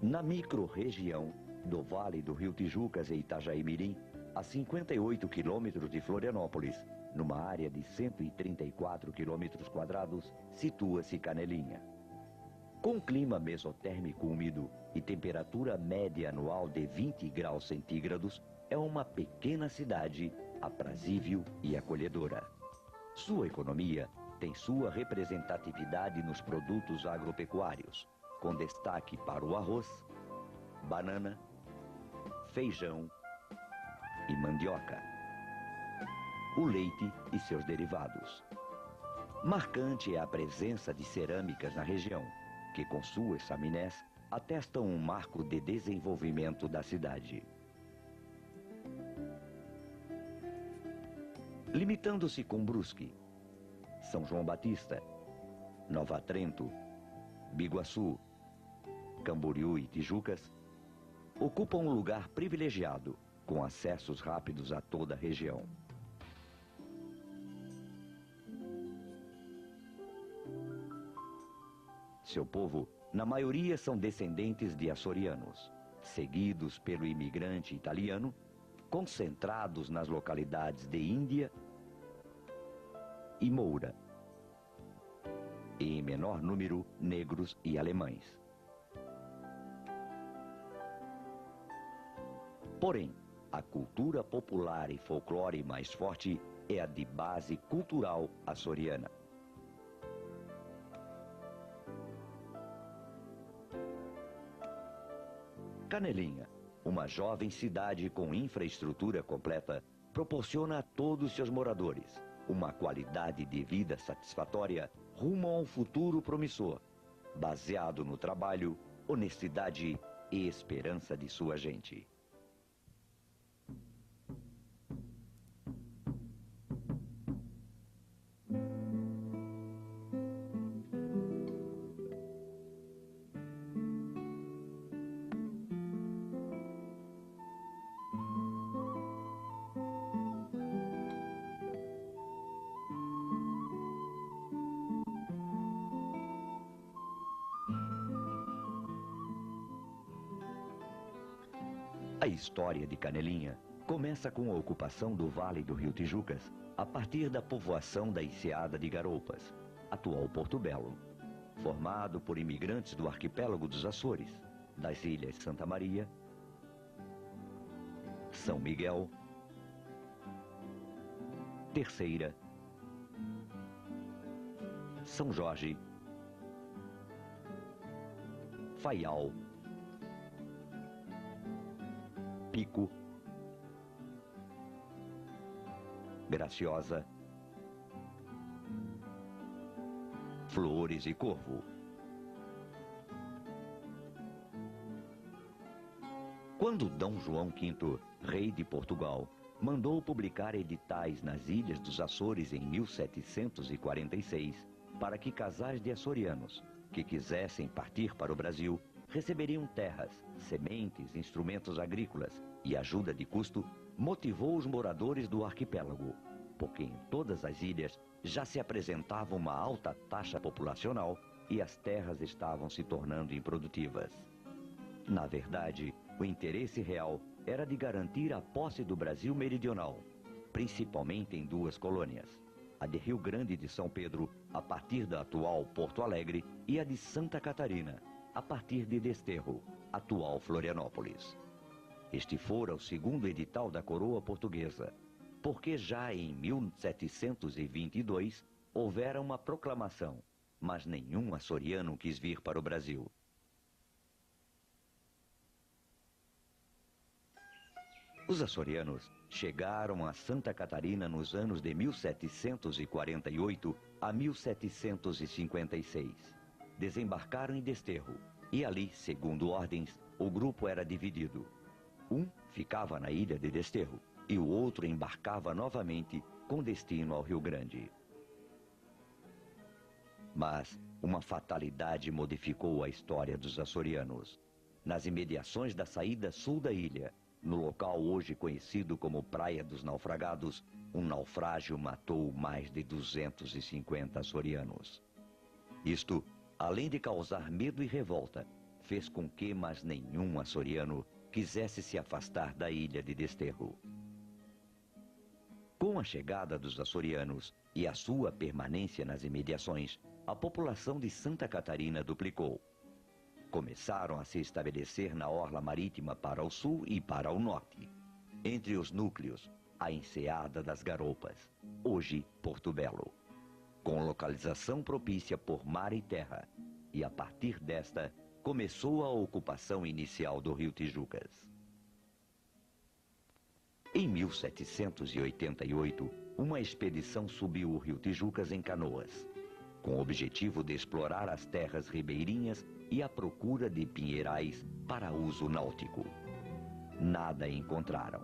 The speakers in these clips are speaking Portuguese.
Na micro-região do Vale do Rio Tijucas e Itajaí-Mirim, a 58 quilômetros de Florianópolis, numa área de 134 quilômetros quadrados, situa-se Canelinha. Com clima mesotérmico úmido e temperatura média anual de 20 graus centígrados, é uma pequena cidade aprazível e acolhedora. Sua economia tem sua representatividade nos produtos agropecuários, com destaque para o arroz, banana, feijão e mandioca, o leite e seus derivados. Marcante é a presença de cerâmicas na região, que com suas chaminés atestam um marco de desenvolvimento da cidade. Limitando-se com Brusque, São João Batista, Nova Trento, Biguaçu, Camboriú e Tijucas, ocupam um lugar privilegiado, com acessos rápidos a toda a região. Seu povo, na maioria, são descendentes de açorianos, seguidos pelo imigrante italiano, concentrados nas localidades de Índia e Moura, e em menor número, negros e alemães. Porém, a cultura popular e folclore mais forte é a de base cultural açoriana. Canelinha, uma jovem cidade com infraestrutura completa, proporciona a todos seus moradores uma qualidade de vida satisfatória rumo a um futuro promissor, baseado no trabalho, honestidade e esperança de sua gente. A história de Canelinha começa com a ocupação do Vale do Rio Tijucas, a partir da povoação da Enseada de Garoupas, atual Porto Belo, formado por imigrantes do arquipélago dos Açores, das ilhas Santa Maria, São Miguel, Terceira, São Jorge, Faial, Pico, Graciosa, Flores e Corvo. Quando D. João V, rei de Portugal, mandou publicar editais nas ilhas dos Açores em 1746, para que casais de açorianos que quisessem partir para o Brasil receberiam terras, sementes, instrumentos agrícolas e ajuda de custo, motivou os moradores do arquipélago, porque em todas as ilhas já se apresentava uma alta taxa populacional e as terras estavam se tornando improdutivas. Na verdade, O interesse real era de garantir a posse do Brasil meridional, principalmente em duas colônias, a de Rio Grande de São Pedro, a partir da atual Porto Alegre, e a de Santa Catarina, a partir de Desterro, atual Florianópolis. Este fora o segundo edital da coroa portuguesa, porque já em 1722 houvera uma proclamação, mas nenhum açoriano quis vir para o Brasil. Os açorianos chegaram a Santa Catarina nos anos de 1748 a 1756. Desembarcaram em Desterro e ali, segundo ordens, o grupo era dividido. Um ficava na ilha de Desterro e o outro embarcava novamente com destino ao Rio Grande. Mas uma fatalidade modificou a história dos açorianos. Nas imediações da saída sul da ilha, no local hoje conhecido como Praia dos Naufragados, um naufrágio matou mais de 250 açorianos. Isto, além de causar medo e revolta, fez com que mais nenhum açoriano quisesse se afastar da ilha de Desterro. Com a chegada dos açorianos e a sua permanência nas imediações, a população de Santa Catarina duplicou. Começaram a se estabelecer na orla marítima para o sul e para o norte. Entre os núcleos, a Enseada das Garoupas, hoje Porto Belo, com localização propícia por mar e terra, e a partir desta começou a ocupação inicial do Rio Tijucas. Em 1788, uma expedição subiu o Rio Tijucas em canoas, com o objetivo de explorar as terras ribeirinhas e a procura de pinheirais para uso náutico. Nada encontraram.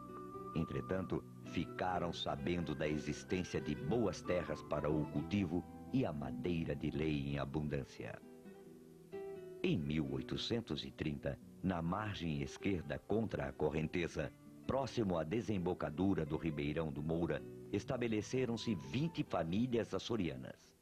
Entretanto, ficaram sabendo da existência de boas terras para o cultivo e a madeira de lei em abundância. Em 1830, na margem esquerda contra a correnteza, próximo à desembocadura do Ribeirão do Moura, estabeleceram-se 20 famílias açorianas.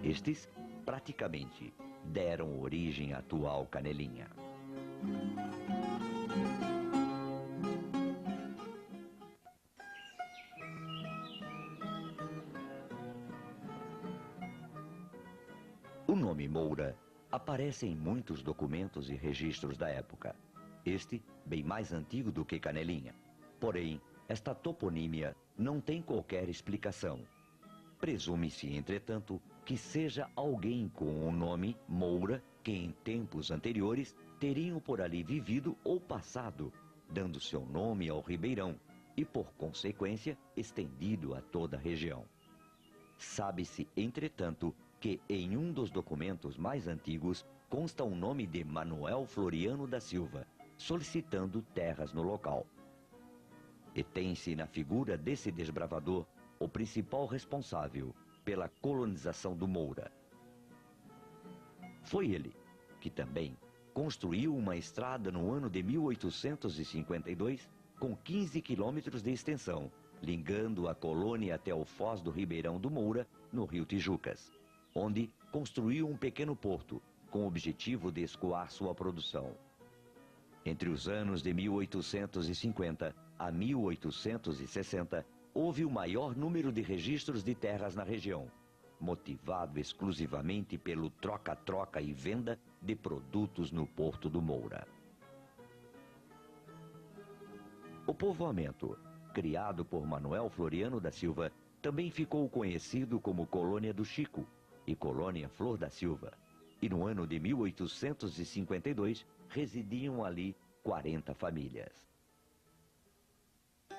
Estes, praticamente, deram origem à atual Canelinha. O nome Moura aparece em muitos documentos e registros da época. Este, bem mais antigo do que Canelinha. Porém, esta toponímia não tem qualquer explicação. Presume-se, entretanto, que seja alguém com o nome Moura que em tempos anteriores teriam por ali vivido ou passado, dando seu nome ao ribeirão e, por consequência, estendido a toda a região. Sabe-se, entretanto, que em um dos documentos mais antigos consta o nome de Manuel Floriano da Silva, solicitando terras no local. E tem-se na figura desse desbravador o principal responsável pela colonização do Moura. Foi ele que também construiu uma estrada no ano de 1852 com 15 quilômetros de extensão, ligando a colônia até o foz do Ribeirão do Moura, no rio Tijucas, onde construiu um pequeno porto, com o objetivo de escoar sua produção. Entre os anos de 1850 a 1860, houve o maior número de registros de terras na região, motivado exclusivamente pelo troca-troca e venda de produtos no Porto do Moura. O povoamento, criado por Manuel Floriano da Silva, também ficou conhecido como Colônia do Chico e Colônia Flor da Silva, e no ano de 1852 residiam ali 40 famílias.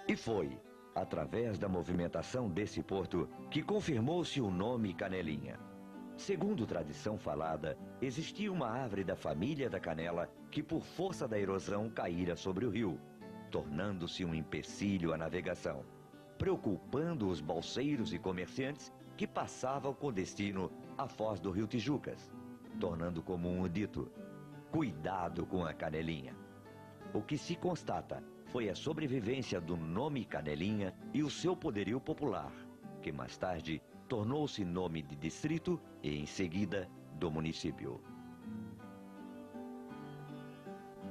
E foi através da movimentação desse porto que confirmou-se o nome Canelinha. Segundo tradição falada, existia uma árvore da família da Canela que por força da erosão caíra sobre o rio, tornando-se um empecilho à navegação, preocupando os balseiros e comerciantes que passavam com destino à foz do rio Tijucas, tornando comum o dito: cuidado com a Canelinha. O que se constata foi a sobrevivência do nome Canelinha e o seu poderio popular, que mais tarde tornou-se nome de distrito e, em seguida, do município.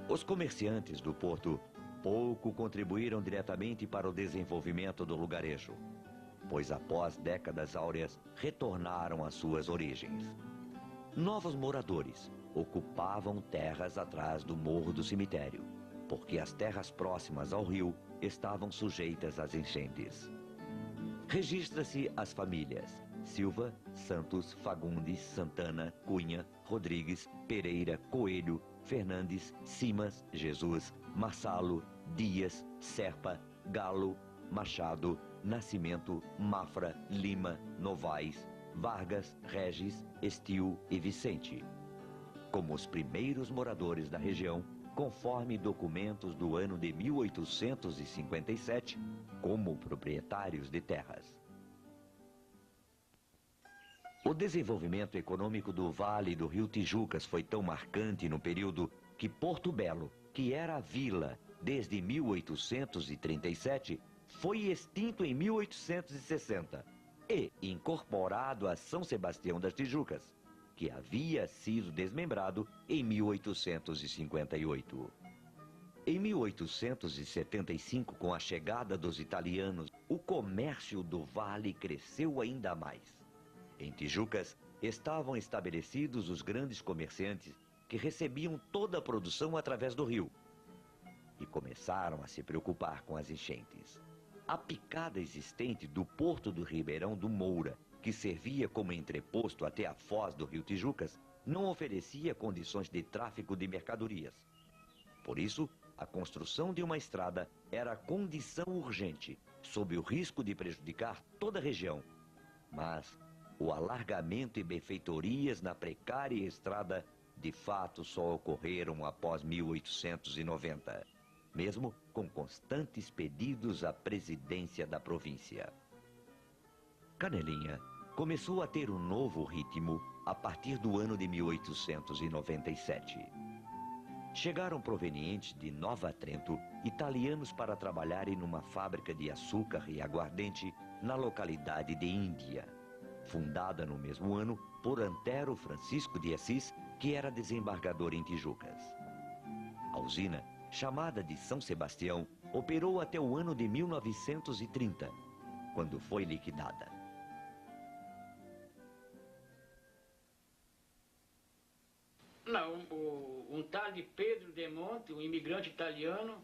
Os comerciantes do porto pouco contribuíram diretamente para o desenvolvimento do lugarejo, pois após décadas áureas retornaram às suas origens. Novos moradores ocupavam terras atrás do Morro do Cemitério, porque as terras próximas ao rio estavam sujeitas às enchentes. Registra-se as famílias Silva, Santos, Fagundes, Santana, Cunha, Rodrigues, Pereira, Coelho, Fernandes, Simas, Jesus, Marsalo, Dias, Serpa, Galo, Machado, Nascimento, Mafra, Lima, Novaes, Vargas, Regis, Estil e Vicente, como os primeiros moradores da região, conforme documentos do ano de 1857, como proprietários de terras. O desenvolvimento econômico do Vale do Rio Tijucas foi tão marcante no período que Porto Belo, que era a vila desde 1837, foi extinto em 1860 e incorporado a São Sebastião das Tijucas, que havia sido desmembrado em 1858. Em 1875, com a chegada dos italianos, o comércio do vale cresceu ainda mais. Em Tijucas, estavam estabelecidos os grandes comerciantes que recebiam toda a produção através do rio e começaram a se preocupar com as enchentes. A picada existente do porto do Ribeirão do Moura, que servia como entreposto até a foz do rio Tijucas, não oferecia condições de tráfego de mercadorias. Por isso, a construção de uma estrada era condição urgente, sob o risco de prejudicar toda a região. Mas o alargamento e benfeitorias na precária estrada, de fato, só ocorreram após 1890, mesmo com constantes pedidos à presidência da província. Canelinha começou a ter um novo ritmo a partir do ano de 1897. Chegaram provenientes de Nova Trento italianos para trabalharem numa fábrica de açúcar e aguardente na localidade de Índia, fundada no mesmo ano por Antero Francisco de Assis, que era desembargador em Tijucas. A usina, chamada de São Sebastião, operou até o ano de 1930, quando foi liquidada. Não, um tal de Pedro de Monte, um imigrante italiano,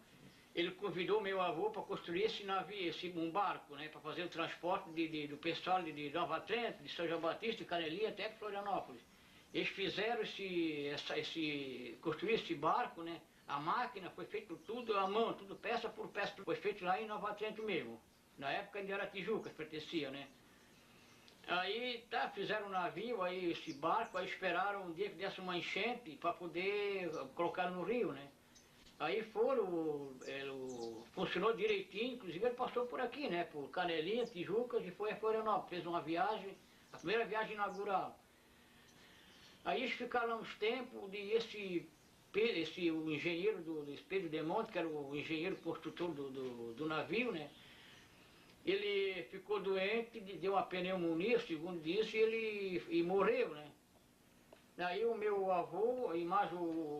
ele convidou meu avô para construir esse navio, um barco, né, para fazer o transporte do pessoal de Nova Trento, de São João Batista, de Canelinha até Florianópolis. Eles fizeram construir esse barco, né, a máquina foi feita tudo à mão, tudo peça por peça, foi feito lá em Nova Trento mesmo. Na época ainda era Tijuca, pertencia, né. Aí tá, fizeram um navio, aí esse barco, aí esperaram um dia que desse uma enchente para poder colocar no rio, né. Aí funcionou direitinho, inclusive ele passou por aqui, né, por Canelinha, Tijucas e foi a Florianópolis, fez uma viagem, a primeira viagem inaugural. Aí eles ficaram uns tempos e o engenheiro esse Pedro de Monte, que era o engenheiro construtor do navio, né, ele ficou doente, deu uma pneumonia, segundo disse, e morreu, né. Daí o meu avô e mais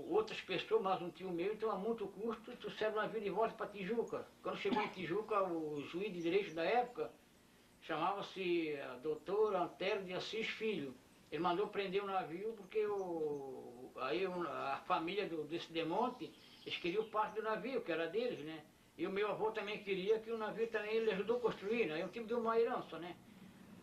outras pessoas, mais um tio meu, então a muito custo, trouxeram o navio de volta para Tijuca. Quando chegou em Tijuca, o juiz de direito da época, chamava-se doutor Antero de Assis Filho. Ele mandou prender o navio porque a família desse Demonte, eles queriam parte do navio, que era deles, né? E o meu avô também queria que o navio também ele ajudou a construir, né? É um tipo de uma herança, né?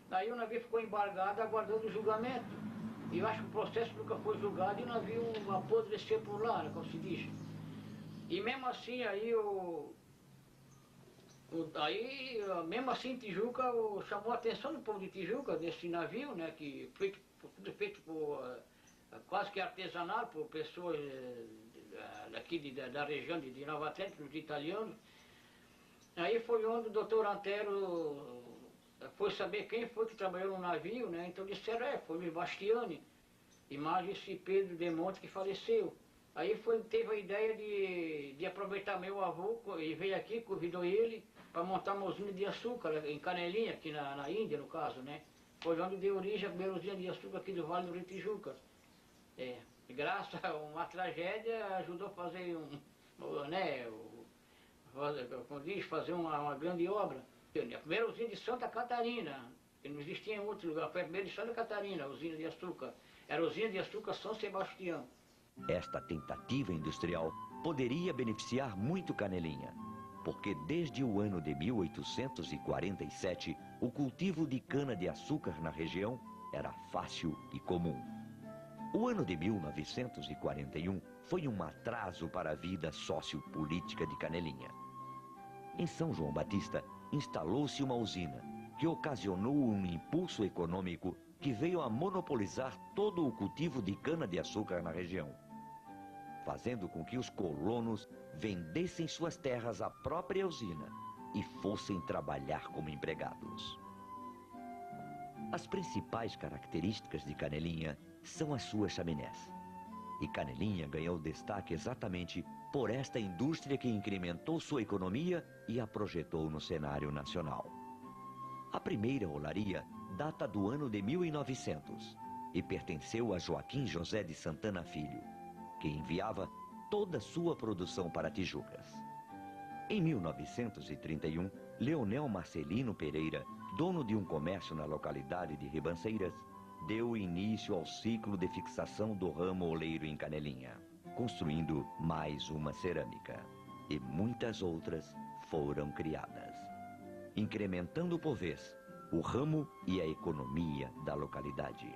Daí o navio ficou embargado, aguardando o julgamento. E eu acho que o processo nunca foi julgado e o navio apodreceu por lá, né, como se diz. E mesmo assim, mesmo assim, Tijuca chamou a atenção do povo de Tijuca, desse navio, né, que tudo feito por, quase que artesanal, por pessoas daqui da região de Nova Trento, os italianos. Aí foi onde o doutor Antero foi saber quem foi que trabalhou no navio, né? Então disseram, foi Luiz Bastiani, e mais esse Pedro de Monte que faleceu. Aí teve a ideia de aproveitar meu avô, e veio aqui, convidou ele para montar uma usina de açúcar em Canelinha, aqui na Índia, no caso, né? Foi onde deu origem à primeira usina de açúcar aqui do Vale do Rio Tijuca. E graças a uma tragédia, ajudou a fazer como diz, fazer uma grande obra. A primeira usina de Santa Catarina, que não existia em outro lugar, foi a primeira de Santa Catarina, a usina de açúcar. Era a usina de açúcar São Sebastião. Esta tentativa industrial poderia beneficiar muito Canelinha, porque desde o ano de 1847, o cultivo de cana-de-açúcar na região era fácil e comum. O ano de 1941 foi um atraso para a vida sociopolítica de Canelinha. Em São João Batista, instalou-se uma usina que ocasionou um impulso econômico que veio a monopolizar todo o cultivo de cana-de-açúcar na região, fazendo com que os colonos vendessem suas terras à própria usina e fossem trabalhar como empregados. As principais características de Canelinha são as suas chaminés. E Canelinha ganhou destaque exatamente por esta indústria que incrementou sua economia e a projetou no cenário nacional. A primeira olaria data do ano de 1900 e pertenceu a Joaquim José de Santana Filho, que enviava toda sua produção para Tijucas. Em 1931, Leonel Marcelino Pereira, dono de um comércio na localidade de Ribanceiras, deu início ao ciclo de fixação do ramo oleiro em Canelinha, construindo mais uma cerâmica. E muitas outras foram criadas, incrementando por vez o ramo e a economia da localidade.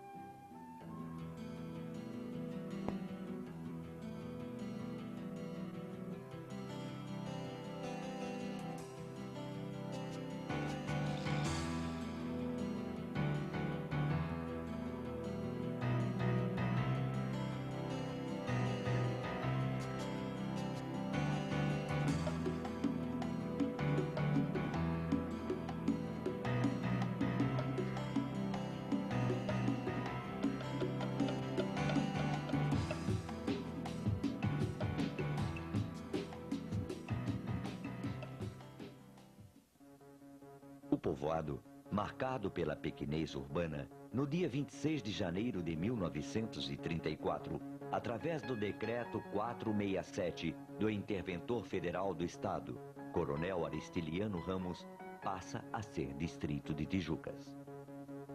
O povoado, marcado pela pequenez urbana, no dia 26 de janeiro de 1934, através do Decreto 467 do Interventor Federal do Estado, Coronel Aristiliano Ramos, passa a ser distrito de Tijucas.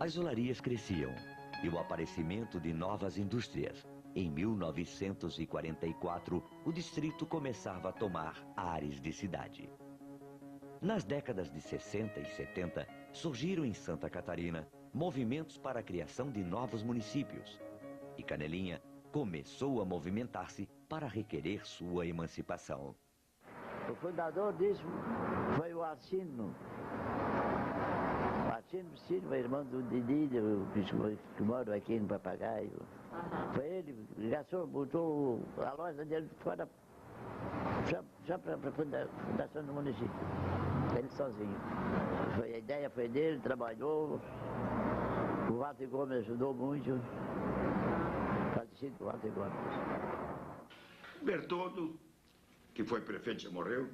As olarias cresciam e o aparecimento de novas indústrias Em 1944, o distrito começava a tomar ares de cidade. Nas décadas de 60 e 70, surgiram em Santa Catarina movimentos para a criação de novos municípios. E Canelinha começou a movimentar-se para requerer sua emancipação. O fundador disso foi o Alcino. O Alcino, o irmão do Didi, que mora aqui no Papagaio. Foi ele que gastou, botou a loja dele fora, só para a fundação do município. Ele sozinho. A ideia foi dele, trabalhou. O Walter Gomes ajudou muito. Falecido o Walter Gomes. Bertoldo, que foi prefeito, já morreu.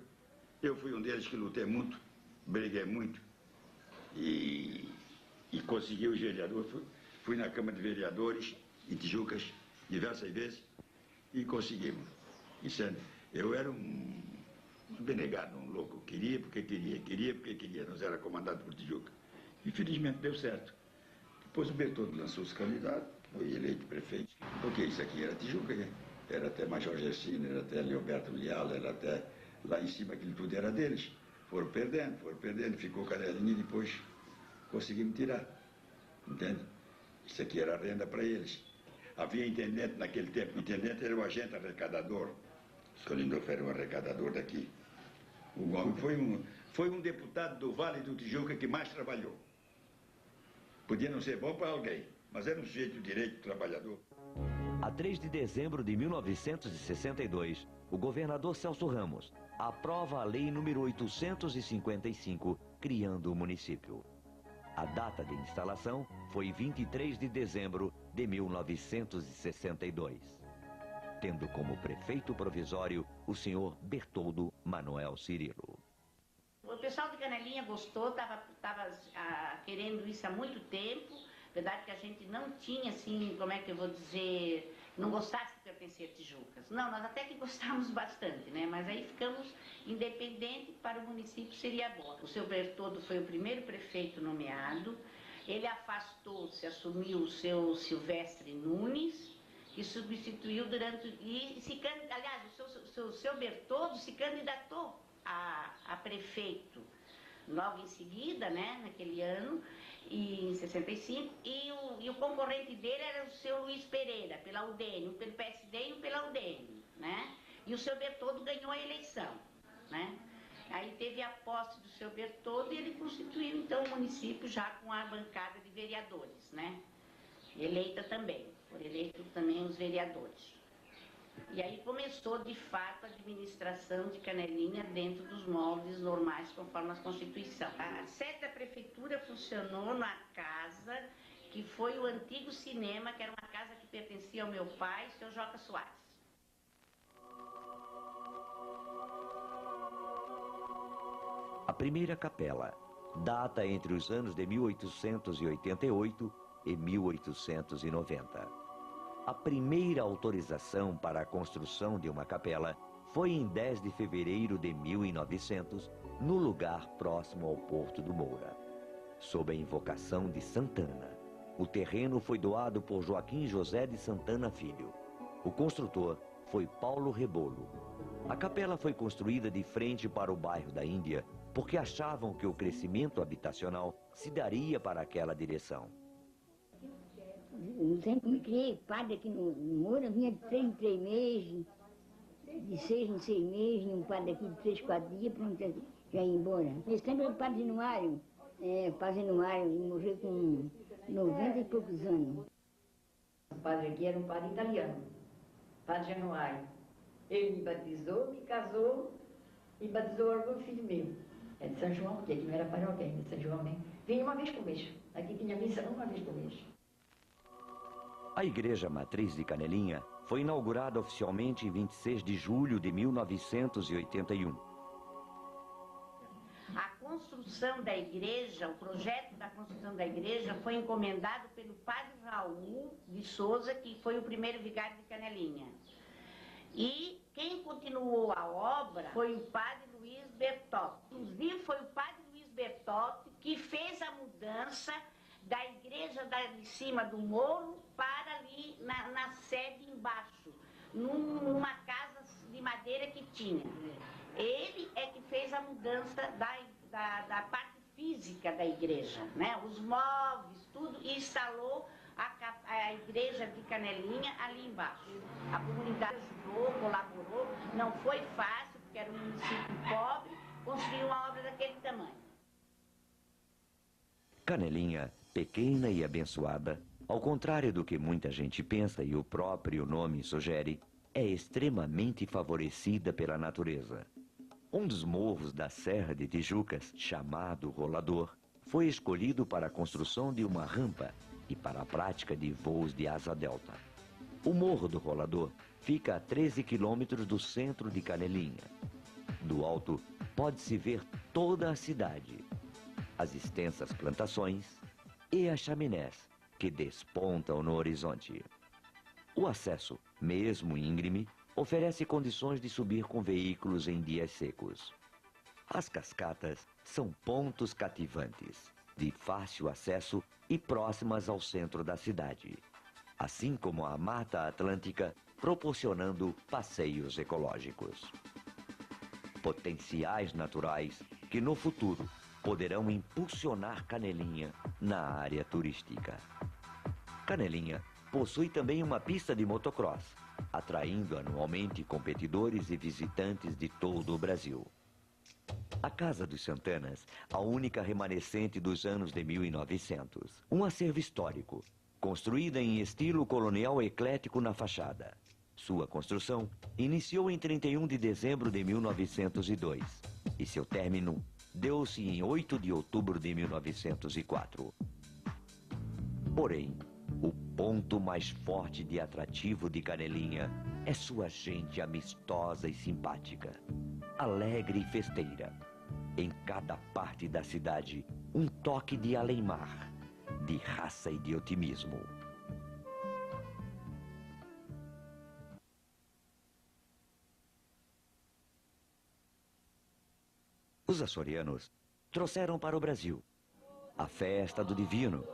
Eu fui um deles que lutei muito, briguei muito e consegui o vereador. Fui na Câmara de Vereadores em Tijucas diversas vezes e conseguimos. Eu era um benegado, um louco. Queria porque queria. Nós era comandado por Tijuca. Infelizmente deu certo. Depois o Bertoldo lançou-se candidato, foi eleito prefeito. Porque isso aqui era Tijuca, né? Era até Major Gersino, era até Leoberto Leal, era até lá em cima, aquilo tudo era deles. Foram perdendo, ficou Canelinha e depois conseguimos tirar. Entende? Isso aqui era renda para eles. Havia intendente naquele tempo, o intendente era o agente arrecadador. Escolindolfo era um arrecadador daqui. O Gomes foi um deputado do Vale do Tijuca que mais trabalhou. Podia não ser bom para alguém, mas era um sujeito de direito trabalhador. A 3 de dezembro de 1962, o governador Celso Ramos aprova a Lei número 855, criando o município. A data de instalação foi 23 de dezembro de 1962, tendo como prefeito provisório o senhor Bertoldo Manuel Cirilo. O pessoal de Canelinha gostou, estava querendo isso há muito tempo. Verdade que a gente não tinha, assim, como é que eu vou dizer, não gostasse de pertencer a Tijucas. Não, nós até que gostávamos bastante, né? Mas aí ficamos independentes, para o município seria bom. O seu Bertoldo foi o primeiro prefeito nomeado. Ele afastou-se, assumiu o seu Silvestre Nunes, que substituiu durante... aliás, o seu Bertoldo se candidatou a prefeito logo em seguida, né, naquele ano, em 65, e o concorrente dele era o seu Luiz Pereira, pela UDN, um pelo PSD e um pela UDN, né? E o seu Bertoldo ganhou a eleição, né? Aí teve a posse do seu Bertoldo e ele constituiu, então, o município já com a bancada de vereadores, né? Eleita também, foram eleitos também os vereadores. E aí começou, de fato, a administração de Canelinha dentro dos moldes normais, conforme a Constituição. A sede da prefeitura funcionou na casa que foi o antigo cinema, que era uma casa que pertencia ao meu pai, o seu Joca Soares. A primeira capela data entre os anos de 1888 e 1890. A primeira autorização para a construção de uma capela foi em 10 de fevereiro de 1900, no lugar próximo ao Porto do Moura. Sob a invocação de Santana, o terreno foi doado por Joaquim José de Santana Filho. O construtor foi Paulo Rebolo. A capela foi construída de frente para o bairro da Índia, porque achavam que o crescimento habitacional se daria para aquela direção. No tempo que me criei, padre aqui no Moura, vinha de 3 em 3 meses, de 6 em 6 meses, um padre aqui de 3, 4 dias, pronto, já ia embora. Nesse tempo era o padre Januário, morreu com 90 e poucos anos. O padre aqui era um padre italiano, padre Januário. Ele me batizou, me casou e batizou algum filho meu. É de São João, porque aqui não era paróquia ainda, de São João, né? Vinha uma vez por mês. Aqui tinha missa uma vez por mês. A Igreja Matriz de Canelinha foi inaugurada oficialmente em 26 de julho de 1981. A construção da igreja, o projeto da construção da igreja foi encomendado pelo padre Raul de Souza, que foi o primeiro vigário de Canelinha. E quem continuou a obra foi o padre Luiz Bertotti. Inclusive foi o padre Luiz Bertotti que fez a mudança da igreja de cima do morro para ali na sede embaixo, numa casa de madeira que tinha. Ele é que fez a mudança da parte física da igreja, né? Os móveis, tudo, e instalou a igreja de Canelinha ali embaixo. A comunidade ajudou, colaborou, não foi fácil, porque era um município pobre, construir uma obra daquele tamanho. Canelinha, pequena e abençoada, ao contrário do que muita gente pensa e o próprio nome sugere, é extremamente favorecida pela natureza. Um dos morros da Serra de Tijucas, chamado Rolador, foi escolhido para a construção de uma rampa e para a prática de voos de asa delta. O Morro do Rolador fica a 13 quilômetros do centro de Canelinha. Do alto, pode-se ver toda a cidade, as extensas plantações e as chaminés que despontam no horizonte. O acesso, mesmo íngreme, oferece condições de subir com veículos em dias secos. As cascatas são pontos cativantes, de fácil acesso e próximas ao centro da cidade, assim como a Mata Atlântica, proporcionando passeios ecológicos. Potenciais naturais que no futuro poderão impulsionar Canelinha na área turística. Canelinha possui também uma pista de motocross, atraindo anualmente competidores e visitantes de todo o Brasil. A Casa dos Santanas, a única remanescente dos anos de 1900. Um acervo histórico, construída em estilo colonial eclético na fachada. Sua construção iniciou em 31 de dezembro de 1902 e seu término deu-se em 8 de outubro de 1904. Porém, o ponto mais forte de atrativo de Canelinha é sua gente amistosa e simpática, alegre e festeira. Em cada parte da cidade, um toque de além-mar, de raça e de otimismo. Os açorianos trouxeram para o Brasil a festa do Divino.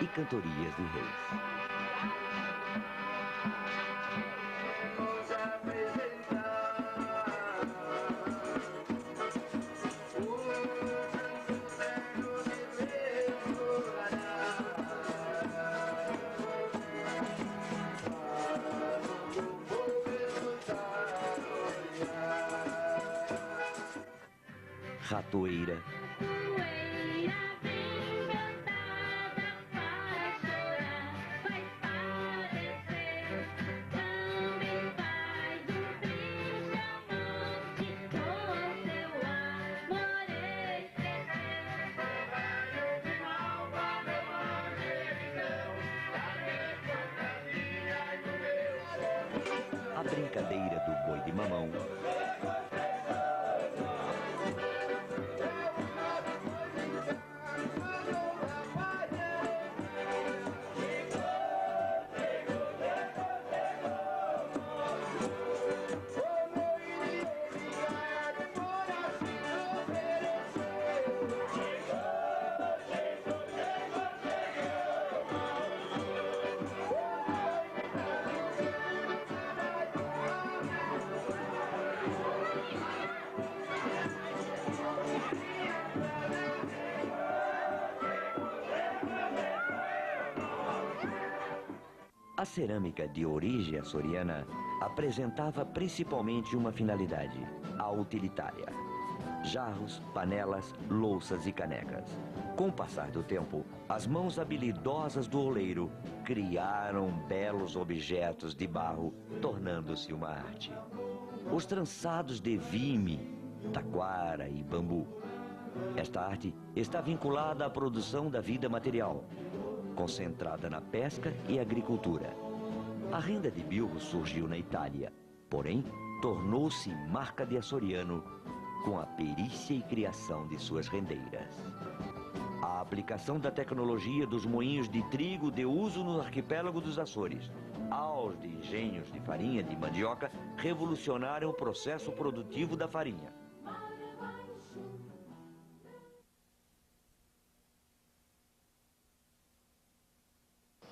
E cantorias de reis. Ratoeira. A brincadeira do boi de mamão. A cerâmica de origem açoriana apresentava principalmente uma finalidade, a utilitária. Jarros, panelas, louças e canecas. Com o passar do tempo, as mãos habilidosas do oleiro criaram belos objetos de barro, tornando-se uma arte. Os trançados de vime, taquara e bambu. Esta arte está vinculada à produção da vida material, concentrada na pesca e agricultura. A renda de bilro surgiu na Itália, porém tornou-se marca de açoriano com a perícia e criação de suas rendeiras. A aplicação da tecnologia dos moinhos de trigo deu uso no arquipélago dos Açores. Aos de engenhos de farinha de mandioca revolucionaram o processo produtivo da farinha.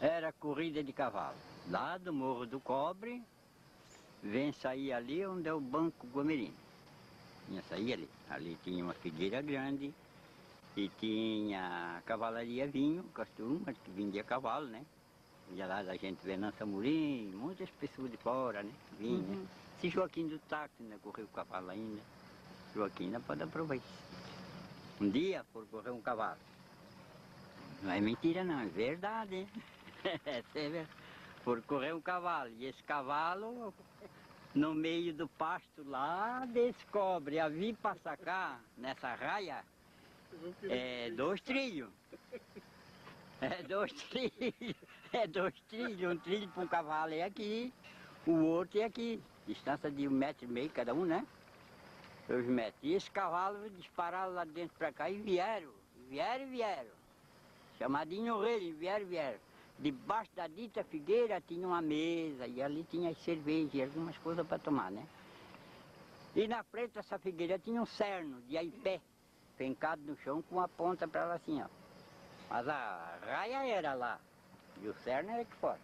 Era corrida de cavalo. Lá do Morro do Cobre, vem sair ali onde é o Banco Gomerino. Tinha sair ali. Ali tinha uma figueira grande e tinha cavalaria vinho, com as turmas que vendia cavalo, né? E lá da gente Venança Murim, muitas pessoas de fora, né? Vinha. Se Joaquim do Táxi ainda correu o cavalo ainda. Joaquim ainda pode aproveitar. Um dia for correr um cavalo. Não é mentira não, é verdade, hein? É verdade. Por correr um cavalo, e esse cavalo, no meio do pasto lá, descobre a vir para sacar, nessa raia, é 2 trilhos. É 2 trilhos, é 2 trilhos, um trilho para um cavalo é aqui, o outro é aqui, distância de 1,5 metro cada um, né? 2 metros. E esse cavalo dispararam lá dentro para cá e vieram. Chamadinho rei, vieram. Debaixo da dita figueira tinha uma mesa e ali tinha as cervejas e algumas coisas para tomar, né? E na frente dessa figueira tinha um cerno de aipé, pencado no chão com a ponta para lá assim, ó. Mas a raia era lá e o cerno era aqui fora.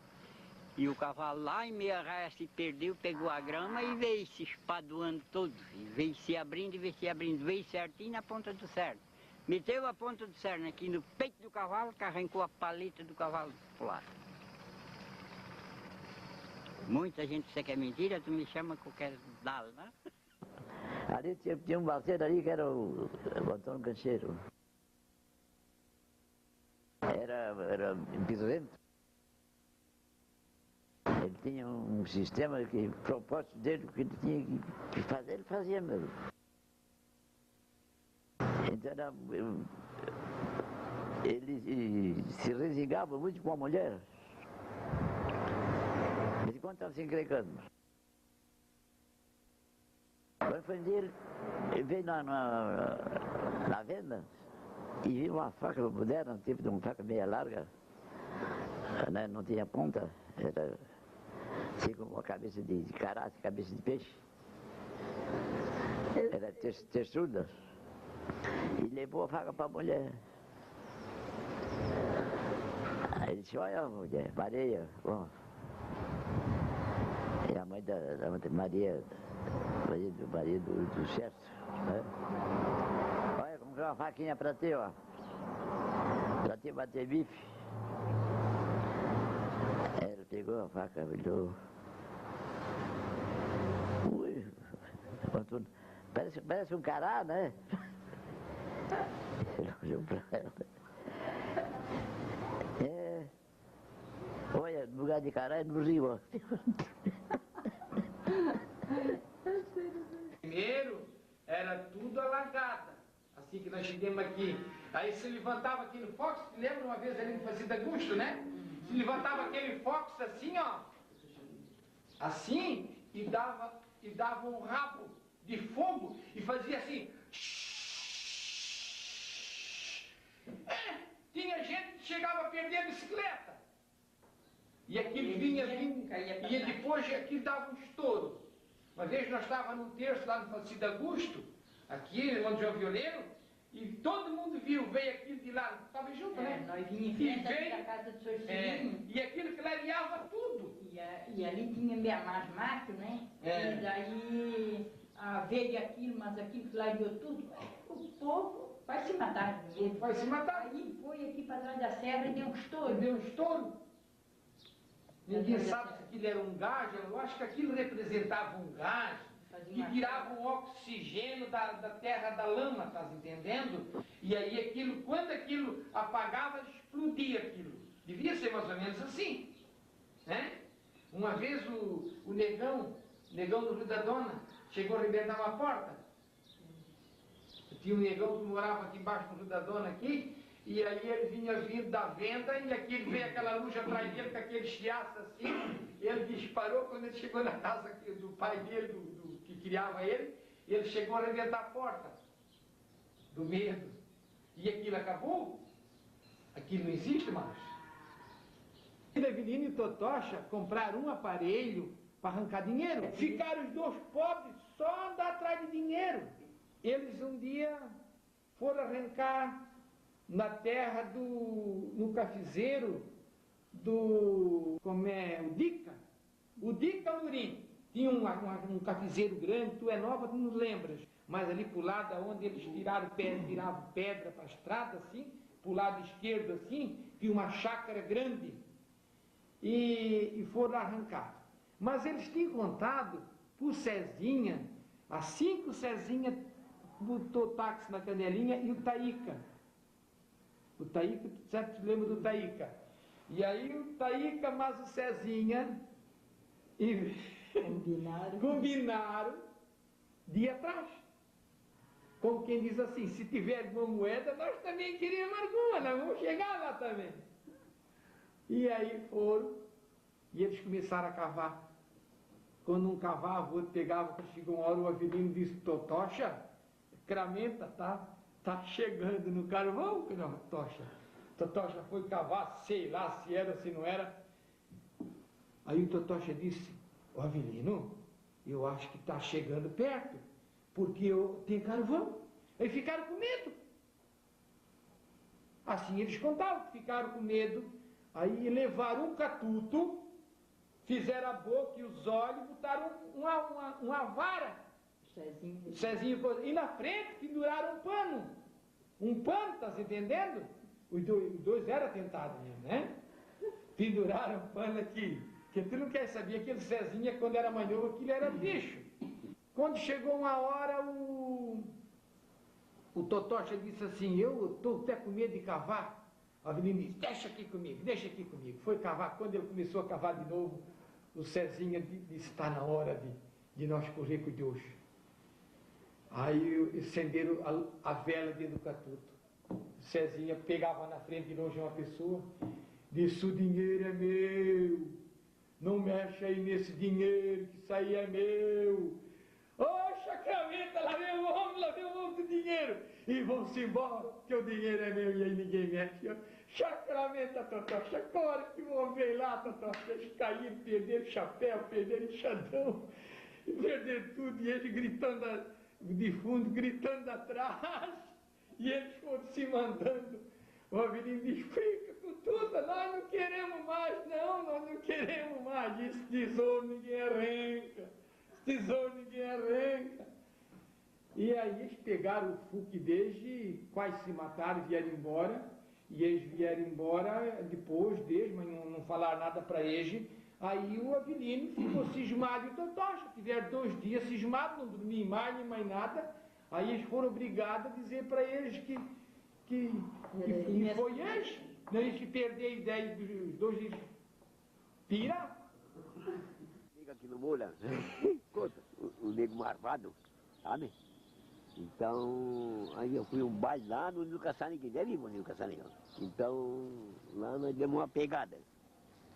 E o cavalo lá em meia raia se perdeu, pegou a grama e veio se espadoando todo. E veio se abrindo, veio certinho na ponta do cerno. Meteu a ponta do cerno aqui no peito do cavalo, que arrancou a paleta do cavalo pro lado. Muita gente disse que é mentira, tu me chama que eu quero dar, né? Ali tinha um parceiro ali que era o Antônio Cancheiro. Era bizarrento. Ele tinha um sistema que, propósito dele, que ele tinha que fazer, ele fazia mesmo. Então, ele se resingava muito com a mulher. Mas enquanto estava se encrencando. Agora foi um dia, ele veio na venda e viu uma faca moderna, um tipo de uma faca meia larga, né? Não tinha ponta, era assim com uma cabeça de cará, cabeça de peixe. Era textuda. E levou a faca para a mulher. Aí ele disse, olha mulher, Maria, bom. E a mãe da Maria do Chesto, né? Olha, comprei uma faquinha para ti, ó. Para ti bater bife. Ela pegou a faca, olhou. Ui, parece um cará, né? Ele olhou para ela. Olha, no lugar de cará é no rio, ó. Primeiro era tudo alagada, assim que nós chegamos aqui. Aí se levantava aquele fox, lembra uma vez ali no Fazenda Augusto, né? Se levantava aquele fox assim, ó. Assim, e dava um rabo de fogo e fazia assim. Tinha gente que chegava a perder a bicicleta. E aquilo vinha, e depois aquilo dava um estouro. Uma vez nós estávamos num terço lá no Fazenda Augusto, aqui onde é o violeiro, e todo mundo viu, veio aquilo de lá, estava junto, né? Nós vinha em frente da casa do seu filhinho. E aquilo clareava tudo. E ali tinha meio mais mato, né? E daí veio aquilo, mas aquilo clareou tudo. O povo vai se matar. Vai se matar. Aí foi aqui para trás da serra e deu um estouro. Deu um estouro. Ninguém sabe se aquilo era um gás, eu acho que aquilo representava um gás que tirava o oxigênio da terra, da lama, estás entendendo? E aí aquilo, quando aquilo apagava, explodia aquilo. Devia ser mais ou menos assim, né? Uma vez o negão do Rio da Dona, chegou a arrebentar uma porta. Tinha um negão que morava aqui embaixo do Rio da Dona, aqui, e aí ele vinha vindo da venda e aquele veio aquela luz atrás dele com aquele chiaço assim. Ele disparou quando ele chegou na casa do pai dele, que criava ele. ele chegou a arrebentar a porta do medo. E aquilo acabou, aquilo não existe mais. E Avelino e Totocha compraram um aparelho para arrancar dinheiro. Ficaram os dois pobres só andar atrás de dinheiro. Eles um dia foram arrancar na terra no cafezeiro o Dica Amorim. Tinha um cafezeiro grande, tu é nova, tu não lembras, mas ali pro lado onde eles tiravam pedra para a estrada, assim, pro lado esquerdo, assim, tinha uma chácara grande, e foram arrancar. Mas eles tinham contado por Cezinha, assim que o Cezinha botou táxi na Canelinha, e o Taíca. O Taíca, tu sempre te lembra do Taíca. E aí o Taíca, mas o Cezinha, e combinaram de ir atrás. Como quem diz assim, se tiver uma moeda, nós também queríamos alguma, nós vamos chegar lá também. E aí foram, e eles começaram a cavar. Quando um cavava, o outro pegava, chegou uma hora, o Avelino disse, Totocha, Cramenta, tá chegando no carvão, Totocha. Totocha foi cavar, sei lá se era, se não era. Aí o Totocha disse, ó Avelino, eu acho que está chegando perto, porque tem carvão. Aí ficaram com medo. Assim eles contavam, ficaram com medo. Aí levaram um catuto, fizeram a boca e os olhos, botaram uma vara. Cezinho, e na frente penduraram um pano. Um pano, tá se entendendo? Os dois eram atentados mesmo, né? Penduraram um pano aqui. Porque tu não quer saber, aquele Cezinha, quando era mais novo, aquilo era bicho. Quando chegou uma hora, o Totocha disse assim, eu estou até com medo de cavar. A Avelino disse, deixa aqui comigo. Foi cavar. Quando ele começou a cavar de novo, o Cezinha disse, está na hora de nós correr com Deus. Aí acenderam a vela dentro do catuto. O Cezinha pegava na frente de longe uma pessoa, disse, o dinheiro é meu, não mexe aí nesse dinheiro, que isso aí é meu. Ô, Chacramenta, lá vem o homem do dinheiro. E vão-se embora, que o dinheiro é meu e aí ninguém mexe. Chacramenta, Totocha, agora que o homem veio lá, Totocha, eles caíram, perderam chapéu, perderam enxadão, perderam tudo, e ele gritando de fundo, gritando atrás, e eles foram se mandando. O Avelino diz, fica com tudo, nós não queremos mais, nós não queremos mais. Esse tesouro ninguém arranca, E aí eles pegaram o fuque deles e quase se mataram, vieram embora. E eles vieram embora depois deles, mas não falaram nada para eles. Aí o Avelino ficou cismado e o Totocha. Tiveram 2 dias cismados, não dormiam mais, nem mais nada. Aí eles foram obrigados a dizer para eles que foi eles. Eles que perderam a ideia dos 2 dias. Pira. Liga aqui no Moura, conta, o nego marvado, sabe? Então, aí eu fui um baile lá no Caçanique, deve ir no Caçanique. Então, lá nós demos uma pegada.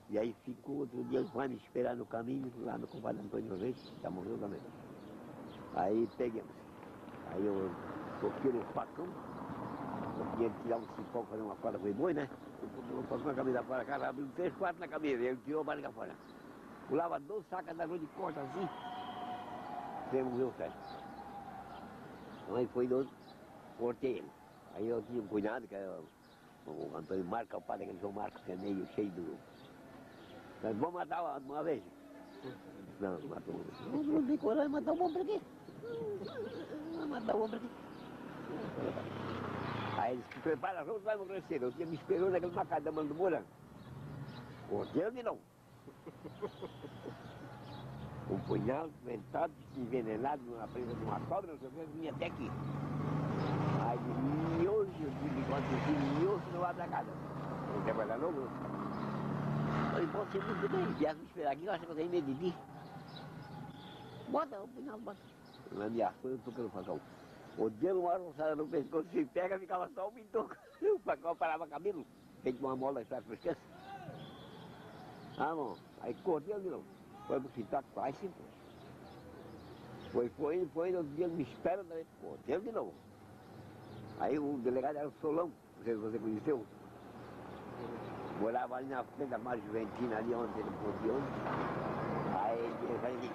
E aí ficou, outro dia ele vai me esperar no caminho, lá no compadre Antônio Reis, já morreu também. Aí peguemos. Aí eu toquei no facão, eu tinha que tirar um cipó, fazer uma corda foi boi, né? Eu passou uma camisa fora, cara, abriu 3, 4 na camisa, ele tirou a barriga fora. Pulava 2 sacas da rua de corta assim, temos o certo. Então aí foi dois, cortei ele. Aí eu tinha um cunhado, que era o Antônio Marco, o padre daquele João Marcos, que é meio cheio do... Mas vamos matar uma vez? Não, matou uma vez. Não tem coragem de matar o homem pra quê? Matar o homem pra quê? Aí eles se preparam, vamos vai morrer cedo. Eu tinha me esperou naquele macadamão do Moura. Cortei ele de novo. Um punhal ventado, envenenado numa presa de uma cobra, não sei o que, vinha até aqui. Aí de miojo, eu digo, enquanto miojo não abre a casa. Não quer guardar novo? Eu pode ser muito bem, vier me esperar aqui, eu acho que eu tenho medo de ti. Bota o punhal, bota. Na minha coisa, eu tô pelo facão. O dia numa roçada no pescoço, se pega, ficava só o pintoco. O facão parava cabelo, feito uma mola, sabe, por esquece. Ah, bom, aí cortei de novo. Foi pro citaco, quase 5 anos. Foi, outro dia me espera, né? Pô, teve de novo. Aí o delegado era o Solão, não sei se você conheceu. Morava ali na frente da Mar Juventina, ali onde ele pôde onde. Aí ele vai vir.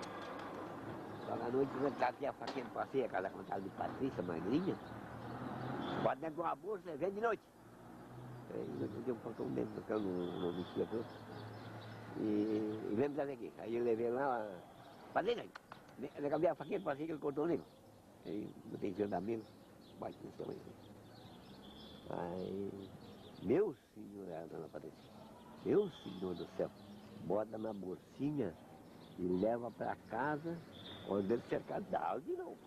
Só na noite eu tratei a faquinha, passei a casa com a casa de Patrícia, magrinha. Bota dentro de uma bolsa e vem de noite. Aí eu dei um portão dentro, porque eu não mexia tudo. E lembro dessa aqui. Aí eu levei lá, Patrícia, eu acabei a faquinha, passei que ele cortou o negro. Aí botei em cima da mesa, bate nesse tamanho. Aí, meu senhor, dona Patrícia, meu senhor do céu, bota na bolsinha e leva pra casa, onde ele cercar dá de novo.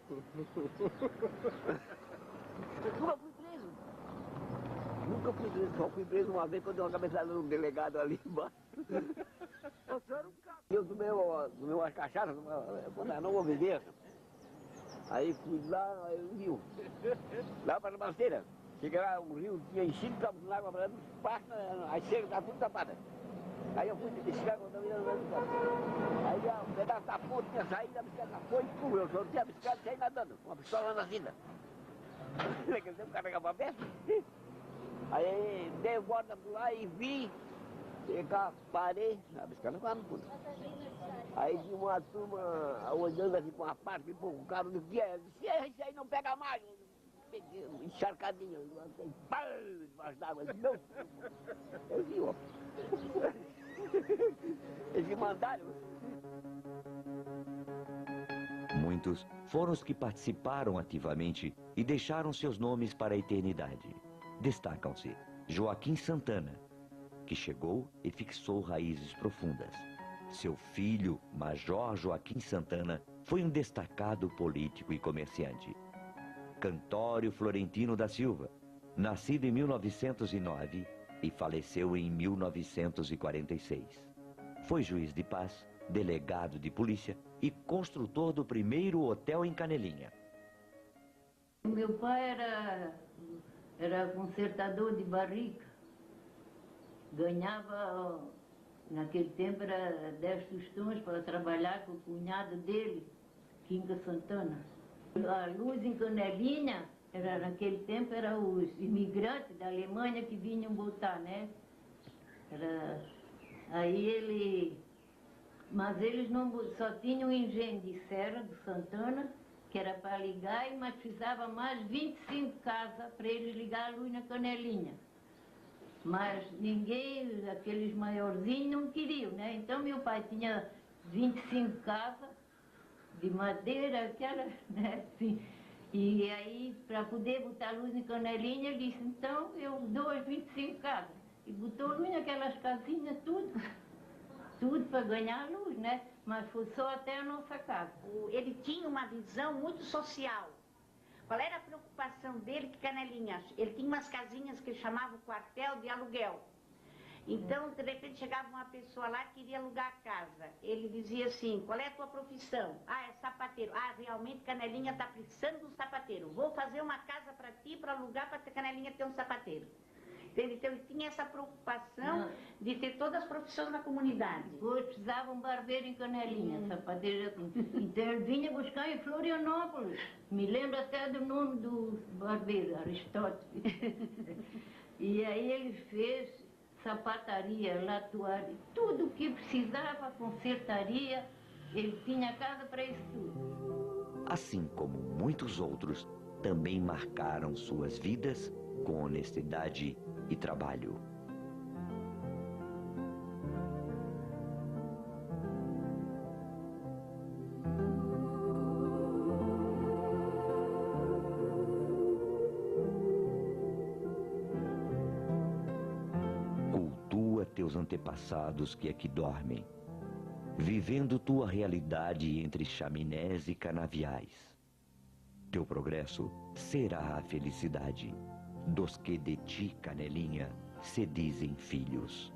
Nunca fui preso, só fui preso uma vez quando eu dei uma cabeçada no delegado ali embaixo. Eu tomei umas cachaças, não obedeço. Aí fui lá, aí eu vi, lá para a Basteira. Cheguei lá, o rio tinha enchido, estava com água para dentro, as cercas estavam tudo tapadas. Aí eu fui chegar quando eu vi aí um pedaço da ponte tinha saído, a bicicleta foi e pum, eu soltei a bicicleta e saí nadando, com uma pistola na cinta. Naquele tempo carregava a peça. Aí dei volta por lá e vi, parei, a bicicleta estava no fundo. Aí tinha uma turma olhando assim com uma parte, o cara do que é? Disse, isso aí não pega mais. Peguei encharcadinho, pá, debaixo d'água. Eu vi, ó. Eles me mandaram. Muitos foram os que participaram ativamente e deixaram seus nomes para a eternidade. Destacam-se Joaquim Santana, que chegou e fixou raízes profundas. Seu filho, Major Joaquim Santana, foi um destacado político e comerciante. Cantório Florentino da Silva, nascido em 1909 e faleceu em 1946. Foi juiz de paz, delegado de polícia e construtor do primeiro hotel em Canelinha. Meu pai era consertador de barrica. Ganhava, naquele tempo, era 10 tostões para trabalhar com o cunhado dele, Quinca Santana. A luz em Canelinha, naquele tempo, eram os imigrantes da Alemanha que vinham botar, né? Mas eles não, só tinham um engenho de serra do Santana, que era para ligar, mas precisava mais 25 casas para eles ligar a luz na Canelinha. Mas ninguém, aqueles maiorzinhos, não queriam, né? Então meu pai tinha 25 casas de madeira, aquela, né? Assim. E aí, para poder botar luz em Canelinha, ele disse, então eu dou as 25 casas. E botou luz naquelas casinhas, tudo para ganhar luz, né? Mas foi só até a nossa casa. Ele tinha uma visão muito social. Qual era a preocupação dele que Canelinha? Ele tinha umas casinhas que ele chamava o quartel de aluguel. Então, de repente, chegava uma pessoa lá que queria alugar a casa. Ele dizia assim, qual é a tua profissão? Ah, é sapateiro. Ah, realmente Canelinha está precisando de um sapateiro. Vou fazer uma casa para ti, para alugar, para Canelinha ter um sapateiro. Então, ele tinha essa preocupação de ter todas as profissões na comunidade. Depois precisava um barbeiro em Canelinha, sapateiro assim. Então, ele vinha buscar em Florianópolis. Me lembro até do nome do barbeiro, Aristóteles. E aí ele fez sapataria, latuária, tudo o que precisava, consertaria, ele tinha casa para isso tudo. Assim como muitos outros, também marcaram suas vidas com honestidade e trabalho. Cultua teus antepassados que aqui dormem, vivendo tua realidade entre chaminés e canaviais. Teu progresso será a felicidade dos que de ti, Canelinha, se dizem filhos.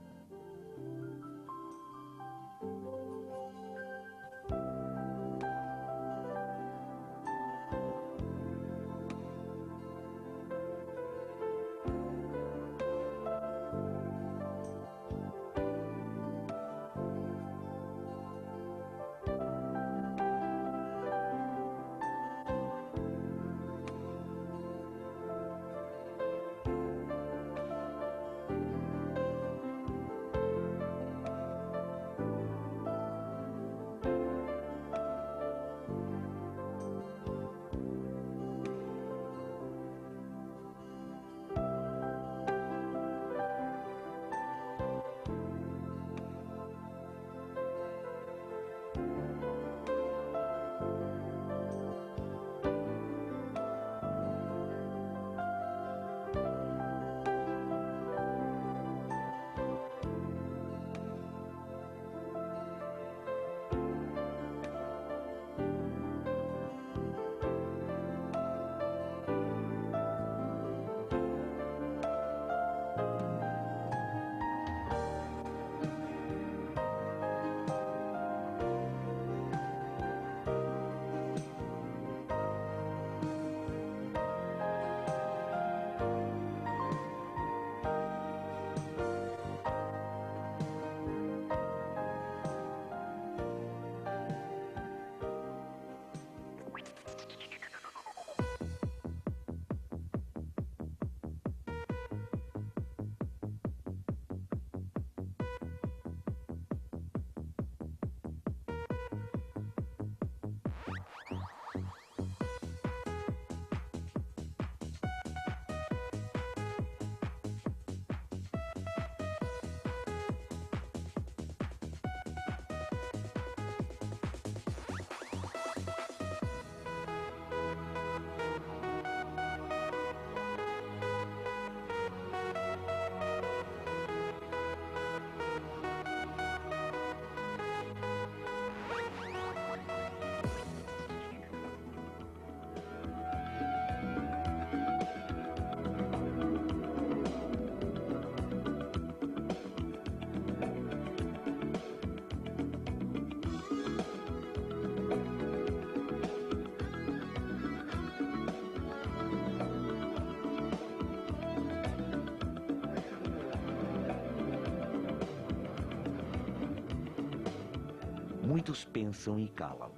Muitos pensam e calam.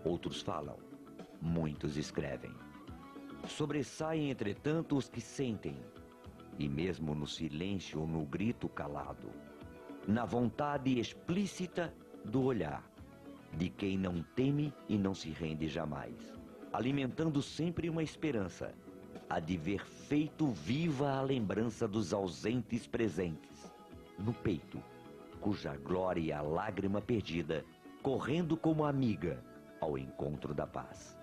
Outros falam. Muitos escrevem. Sobressaem, entretanto, os que sentem. E mesmo no silêncio ou no grito calado. Na vontade explícita do olhar. De quem não teme e não se rende jamais. Alimentando sempre uma esperança. A de ver feito viva a lembrança dos ausentes presentes. No peito, cuja glória a lágrima perdida, correndo como amiga ao encontro da paz.